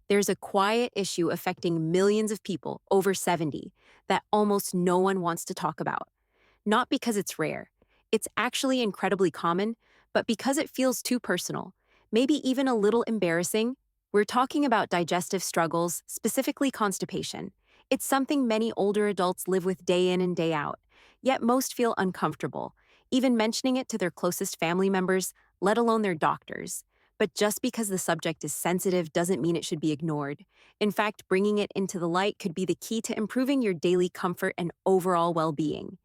There's a quiet issue affecting millions of people over 70 that almost no one wants to talk about. Not because it's rare. It's actually incredibly common, but because it feels too personal, maybe even a little embarrassing. We're talking about digestive struggles, specifically constipation. It's something many older adults live with day in and day out, yet most feel uncomfortable, even mentioning it to their closest family members, let alone their doctors. But just because the subject is sensitive doesn't mean it should be ignored. In fact, bringing it into the light could be the key to improving your daily comfort and overall well being.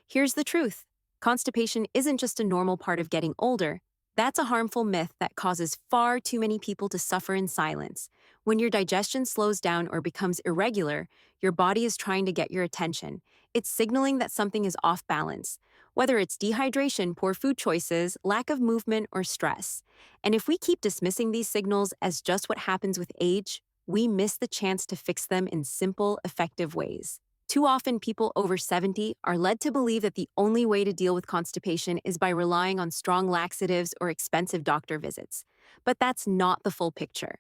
Here's the truth: constipation isn't just a normal part of getting older. That's a harmful myth that causes far too many people to suffer in silence. When your digestion slows down or becomes irregular, your body is trying to get your attention. It's signaling that something is off balance, whether it's dehydration, poor food choices, lack of movement, or stress. And if we keep dismissing these signals as just what happens with age, we miss the chance to fix them in simple, effective ways. Too often, people over 70 are led to believe that the only way to deal with constipation is by relying on strong laxatives or expensive doctor visits. But that's not the full picture.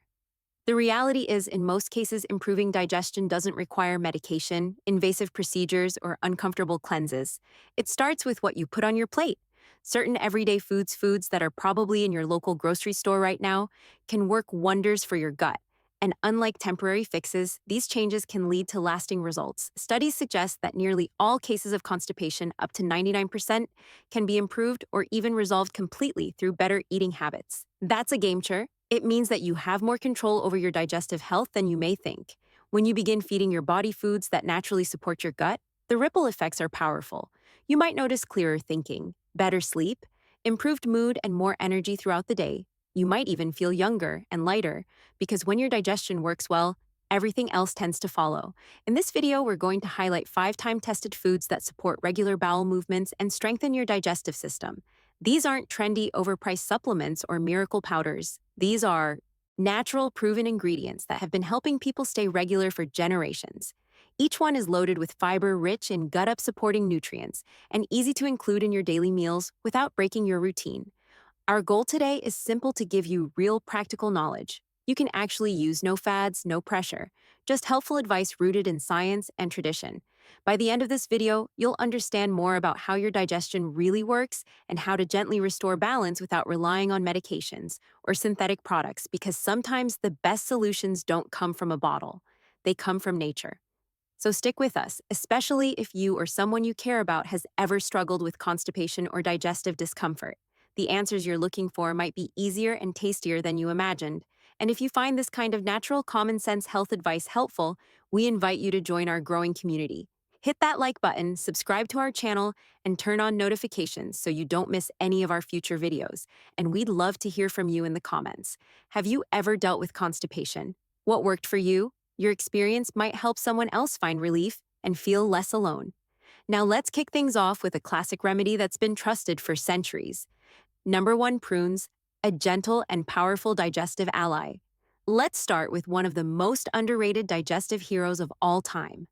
The reality is, in most cases, improving digestion doesn't require medication, invasive procedures, or uncomfortable cleanses. It starts with what you put on your plate. Certain everyday foods that are probably in your local grocery store right now, can work wonders for your gut. And unlike temporary fixes, these changes can lead to lasting results. Studies suggest that nearly all cases of constipation, up to 99%, can be improved or even resolved completely through better eating habits. That's a game changer. It means that you have more control over your digestive health than you may think. When you begin feeding your body foods that naturally support your gut, the ripple effects are powerful. You might notice clearer thinking, better sleep, improved mood, and more energy throughout the day. You might even feel younger and lighter, because when your digestion works well, everything else tends to follow. In this video, we're going to highlight 5 time-tested foods that support regular bowel movements and strengthen your digestive system. These aren't trendy, overpriced supplements or miracle powders. These are natural, proven ingredients that have been helping people stay regular for generations. Each one is loaded with fiber-rich and gut-up-supporting nutrients, and easy to include in your daily meals without breaking your routine. Our goal today is simple: to give you real practical knowledge you can actually use. No fads, no pressure, just helpful advice rooted in science and tradition. By the end of this video, you'll understand more about how your digestion really works and how to gently restore balance without relying on medications or synthetic products, because sometimes the best solutions don't come from a bottle, they come from nature. So stick with us, especially if you or someone you care about has ever struggled with constipation or digestive discomfort. The answers you're looking for might be easier and tastier than you imagined. And if you find this kind of natural, common sense health advice helpful, we invite you to join our growing community. Hit that like button, subscribe to our channel, and turn on notifications so you don't miss any of our future videos. And we'd love to hear from you in the comments. Have you ever dealt with constipation? What worked for you? Your experience might help someone else find relief and feel less alone. Now let's kick things off with a classic remedy that's been trusted for centuries. Number 1, prunes, a gentle and powerful digestive ally. Let's start with one of the most underrated digestive heroes of all time.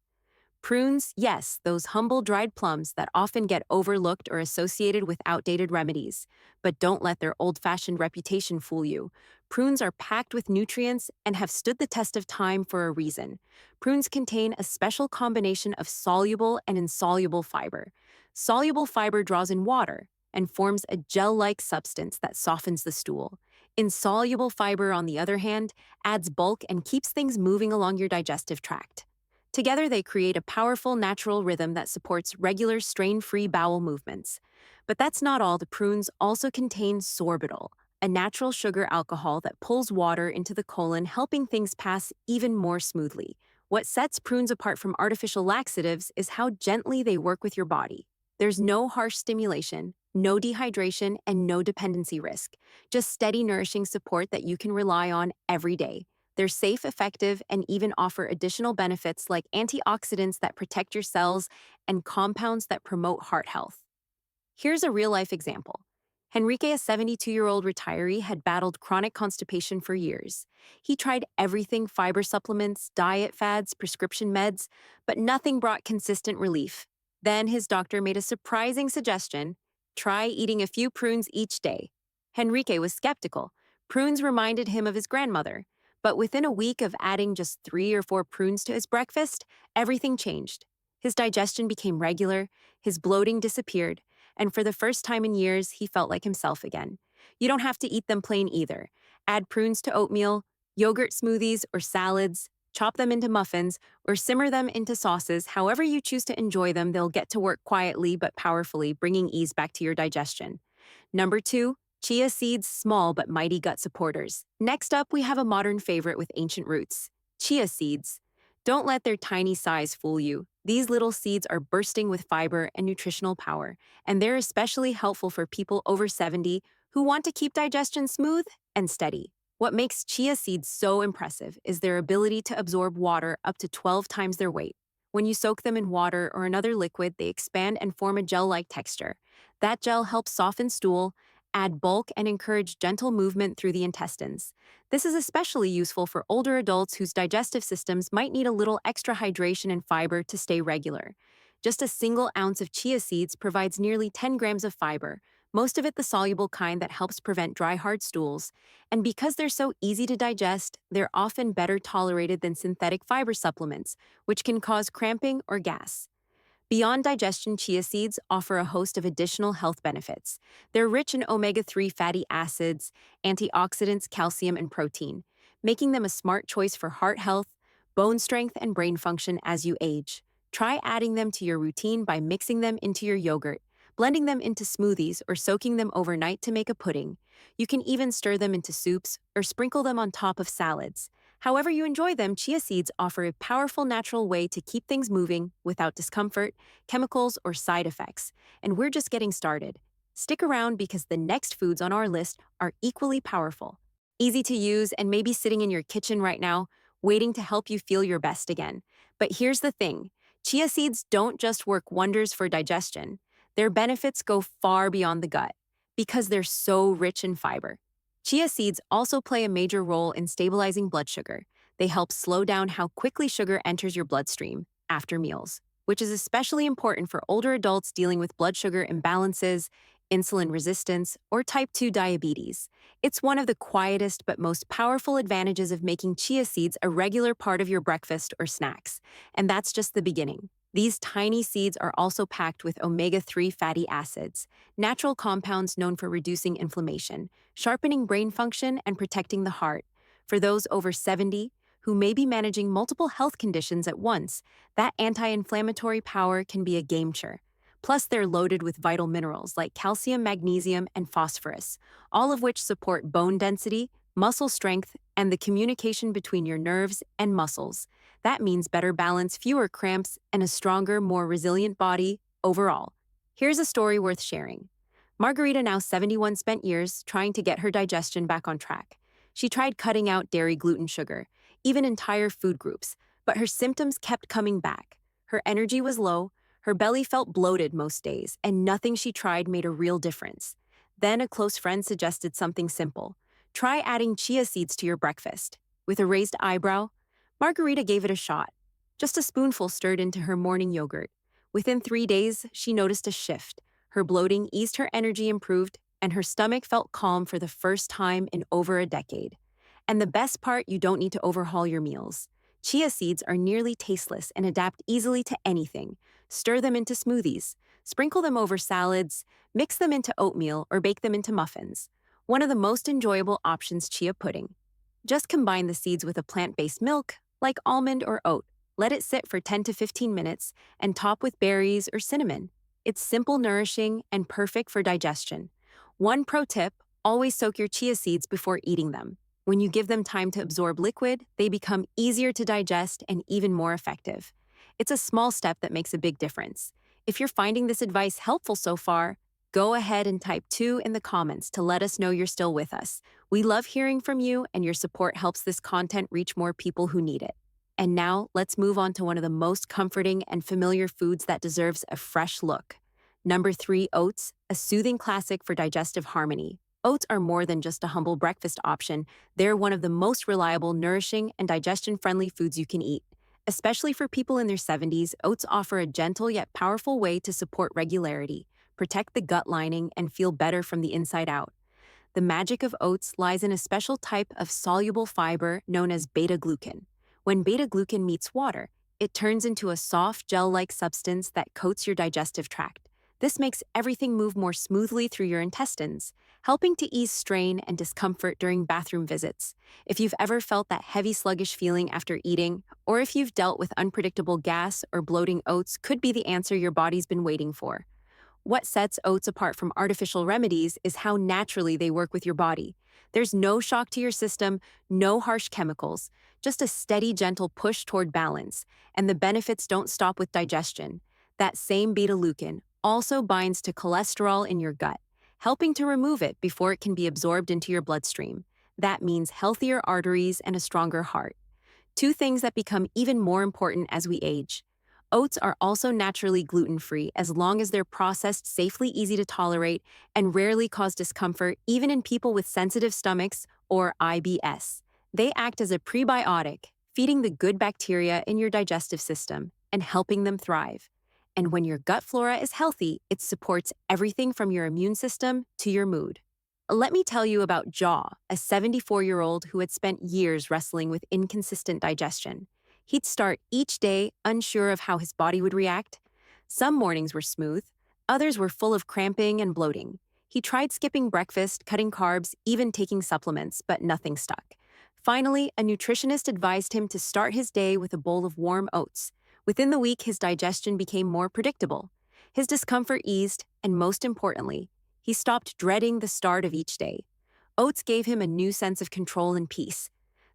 Prunes, yes, those humble dried plums that often get overlooked or associated with outdated remedies. But don't let their old-fashioned reputation fool you. Prunes are packed with nutrients and have stood the test of time for a reason. Prunes contain a special combination of soluble and insoluble fiber. Soluble fiber draws in water and forms a gel-like substance that softens the stool. Insoluble fiber, on the other hand, adds bulk and keeps things moving along your digestive tract. Together, they create a powerful natural rhythm that supports regular, strain-free bowel movements. But that's not all. The prunes also contain sorbitol, a natural sugar alcohol that pulls water into the colon, helping things pass even more smoothly. What sets prunes apart from artificial laxatives is how gently they work with your body. There's no harsh stimulation, no dehydration, and no dependency risk. Just steady, nourishing support that you can rely on every day. They're safe, effective, and even offer additional benefits like antioxidants that protect your cells and compounds that promote heart health. Here's a real-life example. Henrique, a 72-year-old retiree, had battled chronic constipation for years. He tried everything: fiber supplements, diet fads, prescription meds, but nothing brought consistent relief. Then his doctor made a surprising suggestion: try eating a few prunes each day. Henrique was skeptical. Prunes reminded him of his grandmother. But within a week of adding just 3 or 4 prunes to his breakfast, everything changed. His digestion became regular, his bloating disappeared, and for the first time in years, he felt like himself again. You don't have to eat them plain either. Add prunes to oatmeal, yogurt smoothies, or salads, chop them into muffins, or simmer them into sauces. However you choose to enjoy them, they'll get to work quietly but powerfully, bringing ease back to your digestion. Number 2, chia seeds, small but mighty gut supporters. Next up, we have a modern favorite with ancient roots, chia seeds. Don't let their tiny size fool you. These little seeds are bursting with fiber and nutritional power, and they're especially helpful for people over 70 who want to keep digestion smooth and steady. What makes chia seeds so impressive is their ability to absorb water up to 12 times their weight. When you soak them in water or another liquid, they expand and form a gel-like texture. That gel helps soften stool, add bulk, and encourage gentle movement through the intestines. This is especially useful for older adults whose digestive systems might need a little extra hydration and fiber to stay regular. Just a single ounce of chia seeds provides nearly 10 grams of fiber, most of it the soluble kind that helps prevent dry, hard stools. And because they're so easy to digest, they're often better tolerated than synthetic fiber supplements, which can cause cramping or gas. Beyond digestion, chia seeds offer a host of additional health benefits. They're rich in omega-3 fatty acids, antioxidants, calcium, and protein, making them a smart choice for heart health, bone strength, and brain function as you age. Try adding them to your routine by mixing them into your yogurt, blending them into smoothies, or soaking them overnight to make a pudding. You can even stir them into soups or sprinkle them on top of salads. However you enjoy them, chia seeds offer a powerful natural way to keep things moving without discomfort, chemicals, or side effects. And we're just getting started. Stick around because the next foods on our list are equally powerful. Easy to use and maybe sitting in your kitchen right now, waiting to help you feel your best again. But here's the thing, chia seeds don't just work wonders for digestion. Their benefits go far beyond the gut because they're so rich in fiber. Chia seeds also play a major role in stabilizing blood sugar. They help slow down how quickly sugar enters your bloodstream after meals, which is especially important for older adults dealing with blood sugar imbalances, insulin resistance, or type 2 diabetes. It's one of the quietest but most powerful advantages of making chia seeds a regular part of your breakfast or snacks. And that's just the beginning. These tiny seeds are also packed with omega-3 fatty acids, natural compounds known for reducing inflammation, sharpening brain function, and protecting the heart. For those over 70 who may be managing multiple health conditions at once, that anti-inflammatory power can be a game changer. Plus, they're loaded with vital minerals like calcium, magnesium, and phosphorus, all of which support bone density, muscle strength, and the communication between your nerves and muscles. That means better balance, fewer cramps, and a stronger, more resilient body overall. Here's a story worth sharing. Margarita, now 71, spent years trying to get her digestion back on track. She tried cutting out dairy, gluten, sugar, even entire food groups, but her symptoms kept coming back. Her energy was low, her belly felt bloated most days, and nothing she tried made a real difference. Then a close friend suggested something simple. Try adding chia seeds to your breakfast. With a raised eyebrow, Margarita gave it a shot. Just a spoonful stirred into her morning yogurt. Within 3 days, she noticed a shift. Her bloating eased, her energy improved, and her stomach felt calm for the first time in over a decade. And the best part, you don't need to overhaul your meals. Chia seeds are nearly tasteless and adapt easily to anything. Stir them into smoothies, sprinkle them over salads, mix them into oatmeal, or bake them into muffins. One of the most enjoyable options, chia pudding. Just combine the seeds with a plant-based milk, like almond or oat. Let it sit for 10 to 15 minutes and top with berries or cinnamon. It's simple, nourishing, and perfect for digestion. One pro tip, always soak your chia seeds before eating them. When you give them time to absorb liquid, they become easier to digest and even more effective. It's a small step that makes a big difference. If you're finding this advice helpful so far, go ahead and type 2 in the comments to let us know you're still with us. We love hearing from you, and your support helps this content reach more people who need it. And now, let's move on to one of the most comforting and familiar foods that deserves a fresh look. Number 3, oats, a soothing classic for digestive harmony. Oats are more than just a humble breakfast option. They're one of the most reliable, nourishing, and digestion-friendly foods you can eat. Especially for people in their 70s, oats offer a gentle yet powerful way to support regularity, protect the gut lining, and feel better from the inside out. The magic of oats lies in a special type of soluble fiber known as beta-glucan. When beta-glucan meets water, it turns into a soft gel-like substance that coats your digestive tract. This makes everything move more smoothly through your intestines, helping to ease strain and discomfort during bathroom visits. If you've ever felt that heavy, sluggish feeling after eating, or if you've dealt with unpredictable gas or bloating, oats could be the answer your body's been waiting for. What sets oats apart from artificial remedies is how naturally they work with your body. There's no shock to your system, no harsh chemicals, just a steady, gentle push toward balance. And the benefits don't stop with digestion. That same beta-glucan also binds to cholesterol in your gut, helping to remove it before it can be absorbed into your bloodstream. That means healthier arteries and a stronger heart. Two things that become even more important as we age. Oats are also naturally gluten-free as long as they're processed safely, easy to tolerate, and rarely cause discomfort even in people with sensitive stomachs or IBS. They act as a prebiotic, feeding the good bacteria in your digestive system and helping them thrive. And when your gut flora is healthy, it supports everything from your immune system to your mood. Let me tell you about Jaw, a 74-year-old who had spent years wrestling with inconsistent digestion. He'd start each day unsure of how his body would react. Some mornings were smooth, others were full of cramping and bloating. He tried skipping breakfast, cutting carbs, even taking supplements, but nothing stuck. Finally, a nutritionist advised him to start his day with a bowl of warm oats. Within the week, his digestion became more predictable. His discomfort eased, and most importantly, he stopped dreading the start of each day. Oats gave him a new sense of control and peace.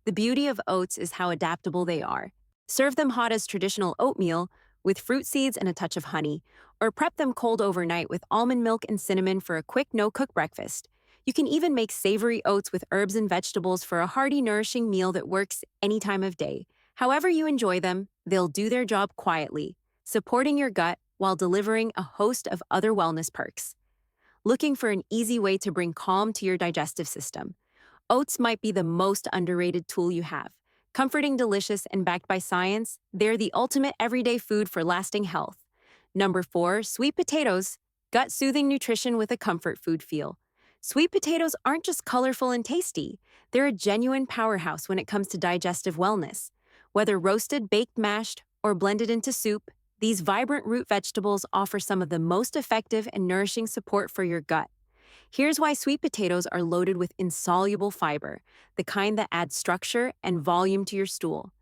The beauty of oats is how adaptable they are. Serve them hot as traditional oatmeal, with fruit seeds and a touch of honey, or prep them cold overnight with almond milk and cinnamon for a quick no-cook breakfast. You can even make savory oats with herbs and vegetables for a hearty, nourishing meal that works any time of day. However you enjoy them, they'll do their job quietly, supporting your gut while delivering a host of other wellness perks. Looking for an easy way to bring calm to your digestive system? Oats might be the most underrated tool you have. Comforting, delicious, and backed by science, they're the ultimate everyday food for lasting health. Number 4, sweet potatoes. Gut-soothing nutrition with a comfort food feel. Sweet potatoes aren't just colorful and tasty. They're a genuine powerhouse when it comes to digestive wellness. Whether roasted, baked, mashed, or blended into soup, these vibrant root vegetables offer some of the most effective and nourishing support for your gut. Here's why sweet potatoes are loaded with insoluble fiber, the kind that adds structure and volume to your stool.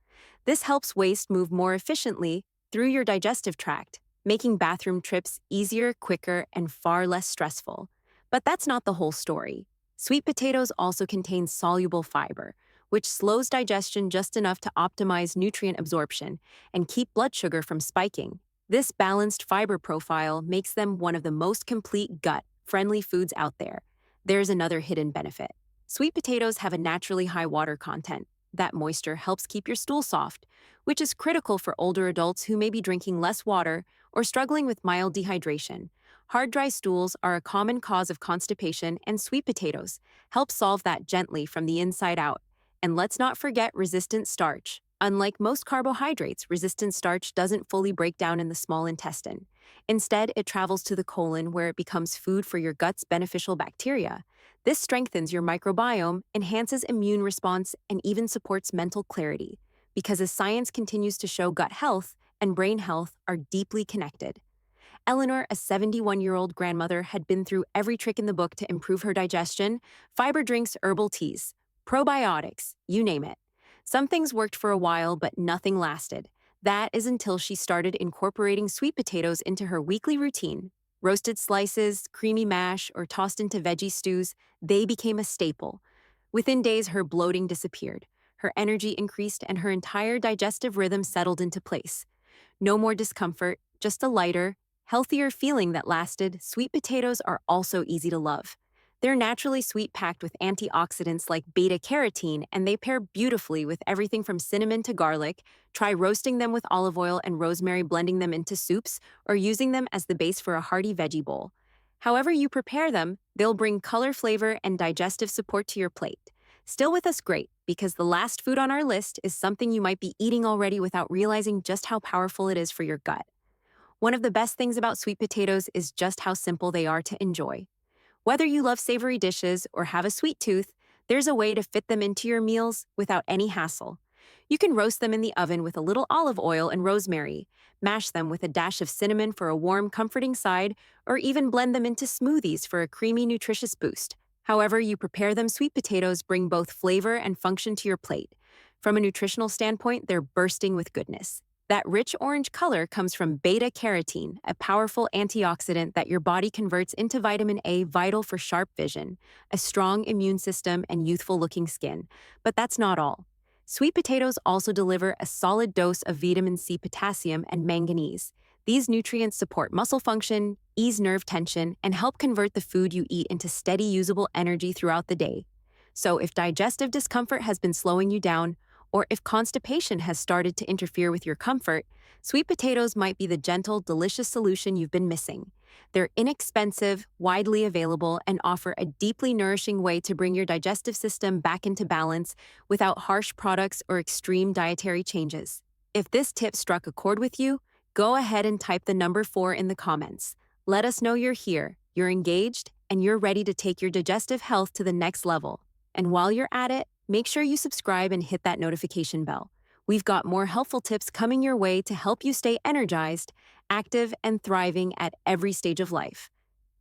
This helps waste move more efficiently through your digestive tract, making bathroom trips easier, quicker, and far less stressful. But that's not the whole story. Sweet potatoes also contain soluble fiber, which slows digestion just enough to optimize nutrient absorption and keep blood sugar from spiking. This balanced fiber profile makes them one of the most complete gut-friendly foods out there. There's another hidden benefit. Sweet potatoes have a naturally high water content. That moisture helps keep your stool soft, which is critical for older adults who may be drinking less water or struggling with mild dehydration. Hard, dry stools are a common cause of constipation, and sweet potatoes help solve that gently from the inside out. And let's not forget resistant starch. Unlike most carbohydrates, resistant starch doesn't fully break down in the small intestine. Instead, it travels to the colon where it becomes food for your gut's beneficial bacteria. This strengthens your microbiome, enhances immune response, and even supports mental clarity. Because as science continues to show, gut health and brain health are deeply connected. Eleanor, a 71-year-old grandmother, had been through every trick in the book to improve her digestion: fiber drinks, herbal teas, probiotics, you name it. Some things worked for a while, but nothing lasted. That is until she started incorporating sweet potatoes into her weekly routine. Roasted slices, creamy mash, or tossed into veggie stews, they became a staple. Within days, her bloating disappeared. Her energy increased, and her entire digestive rhythm settled into place. No more discomfort, just a lighter, healthier feeling that lasted. Sweet potatoes are also easy to love. They're naturally sweet, packed with antioxidants like beta-carotene, and they pair beautifully with everything from cinnamon to garlic. Try roasting them with olive oil and rosemary, blending them into soups, or using them as the base for a hearty veggie bowl. However you prepare them, they'll bring color, flavor, and digestive support to your plate. Still with us, great, because the last food on our list is something you might be eating already without realizing just how powerful it is for your gut. One of the best things about sweet potatoes is just how simple they are to enjoy. Whether you love savory dishes or have a sweet tooth, there's a way to fit them into your meals without any hassle. You can roast them in the oven with a little olive oil and rosemary, mash them with a dash of cinnamon for a warm, comforting side, or even blend them into smoothies for a creamy, nutritious boost. However you prepare them, sweet potatoes bring both flavor and function to your plate. From a nutritional standpoint, they're bursting with goodness. That rich orange color comes from beta carotene, a powerful antioxidant that your body converts into vitamin A, vital for sharp vision, a strong immune system, and youthful looking skin. But that's not all. Sweet potatoes also deliver a solid dose of vitamin C, potassium, and manganese. These nutrients support muscle function, ease nerve tension, and help convert the food you eat into steady, usable energy throughout the day. So, if digestive discomfort has been slowing you down, or if constipation has started to interfere with your comfort, sweet potatoes might be the gentle, delicious solution you've been missing. They're inexpensive, widely available, and offer a deeply nourishing way to bring your digestive system back into balance without harsh products or extreme dietary changes. If this tip struck a chord with you, go ahead and type the number 4 in the comments. Let us know you're here, you're engaged, and you're ready to take your digestive health to the next level. And while you're at it, make sure you subscribe and hit that notification bell. We've got more helpful tips coming your way to help you stay energized, active, and thriving at every stage of life.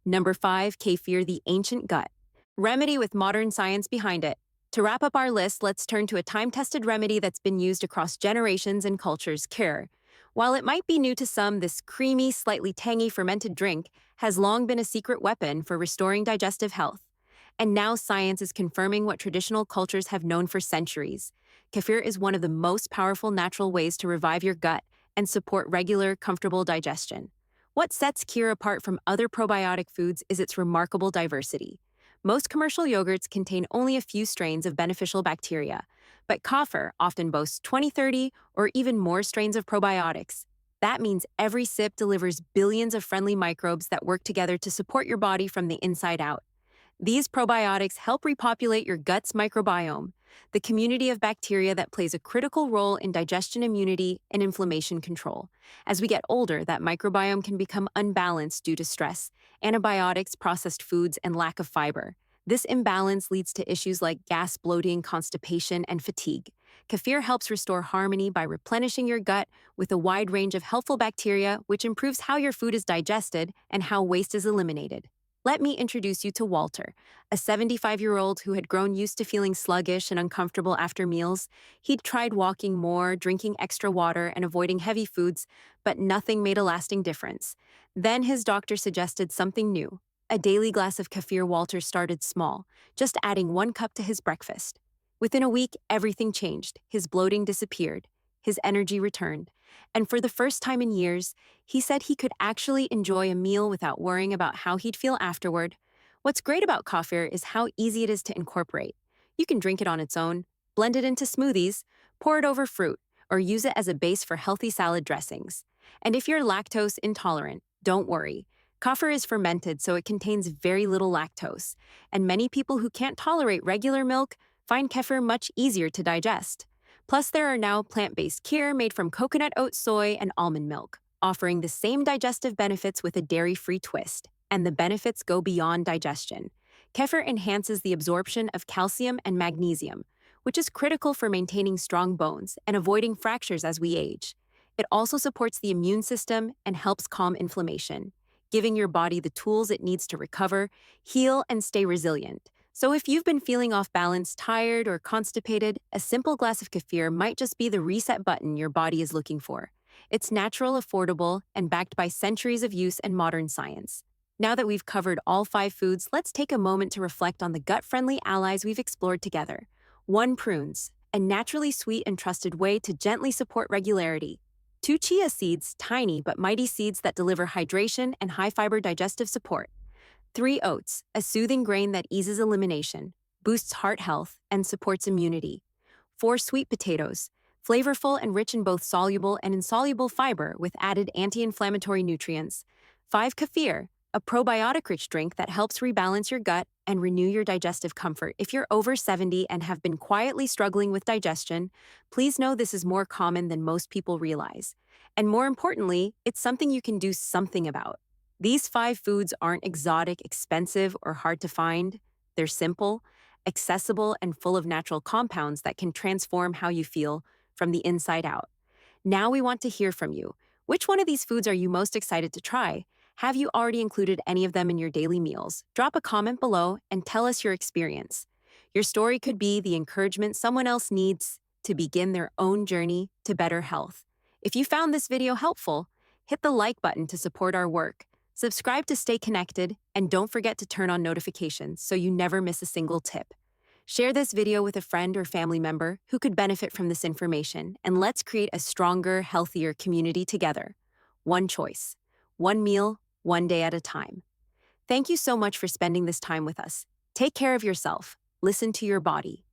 Number 5, kefir, the ancient gut remedy with modern science behind it. To wrap up our list, let's turn to a time-tested remedy that's been used across generations and cultures, kefir. While it might be new to some, this creamy, slightly tangy fermented drink has long been a secret weapon for restoring digestive health. And now science is confirming what traditional cultures have known for centuries. Kefir is one of the most powerful natural ways to revive your gut and support regular, comfortable digestion. What sets kefir apart from other probiotic foods is its remarkable diversity. Most commercial yogurts contain only a few strains of beneficial bacteria, but kefir often boasts 20, 30, or even more strains of probiotics. That means every sip delivers billions of friendly microbes that work together to support your body from the inside out. These probiotics help repopulate your gut's microbiome, the community of bacteria that plays a critical role in digestion, immunity, and inflammation control. As we get older, that microbiome can become unbalanced due to stress, antibiotics, processed foods, and lack of fiber. This imbalance leads to issues like gas, bloating, constipation, and fatigue. Kefir helps restore harmony by replenishing your gut with a wide range of helpful bacteria, which improves how your food is digested and how waste is eliminated. Let me introduce you to Walter, a 75-year-old who had grown used to feeling sluggish and uncomfortable after meals. He'd tried walking more, drinking extra water, and avoiding heavy foods, but nothing made a lasting difference. Then his doctor suggested something new. A daily glass of kefir. Walter started small, just adding 1 cup to his breakfast. Within a week, everything changed. His bloating disappeared. His energy returned. And for the first time in years, he said he could actually enjoy a meal without worrying about how he'd feel afterward. What's great about kefir is how easy it is to incorporate. You can drink it on its own, blend it into smoothies, pour it over fruit, or use it as a base for healthy salad dressings. And if you're lactose intolerant, don't worry. Kefir is fermented, so it contains very little lactose, and many people who can't tolerate regular milk find kefir much easier to digest. Plus, there are now plant-based kefir made from coconut, oat, soy, and almond milk, offering the same digestive benefits with a dairy-free twist. And the benefits go beyond digestion. Kefir enhances the absorption of calcium and magnesium, which is critical for maintaining strong bones and avoiding fractures as we age. It also supports the immune system and helps calm inflammation, giving your body the tools it needs to recover, heal, and stay resilient. So if you've been feeling off balance, tired, or constipated, a simple glass of kefir might just be the reset button your body is looking for. It's natural, affordable, and backed by centuries of use and modern science. Now that we've covered all 5 foods, let's take a moment to reflect on the gut-friendly allies we've explored together. 1. Prunes, a naturally sweet and trusted way to gently support regularity. 2. Chia seeds, tiny but mighty seeds that deliver hydration and high-fiber digestive support. 3. Oats, a soothing grain that eases elimination, boosts heart health, and supports immunity. 4. Sweet potatoes, flavorful and rich in both soluble and insoluble fiber with added anti-inflammatory nutrients. 5. Kefir, a probiotic-rich drink that helps rebalance your gut and renew your digestive comfort. If you're over 70 and have been quietly struggling with digestion, please know this is more common than most people realize. And more importantly, it's something you can do something about. These 5 foods aren't exotic, expensive, or hard to find. They're simple, accessible, and full of natural compounds that can transform how you feel from the inside out. Now we want to hear from you. Which one of these foods are you most excited to try? Have you already included any of them in your daily meals? Drop a comment below and tell us your experience. Your story could be the encouragement someone else needs to begin their own journey to better health. If you found this video helpful, hit the like button to support our work. Subscribe to stay connected, and don't forget to turn on notifications so you never miss a single tip. Share this video with a friend or family member who could benefit from this information, and let's create a stronger, healthier community together. One choice, one meal, one day at a time. Thank you so much for spending this time with us. Take care of yourself, listen to your body,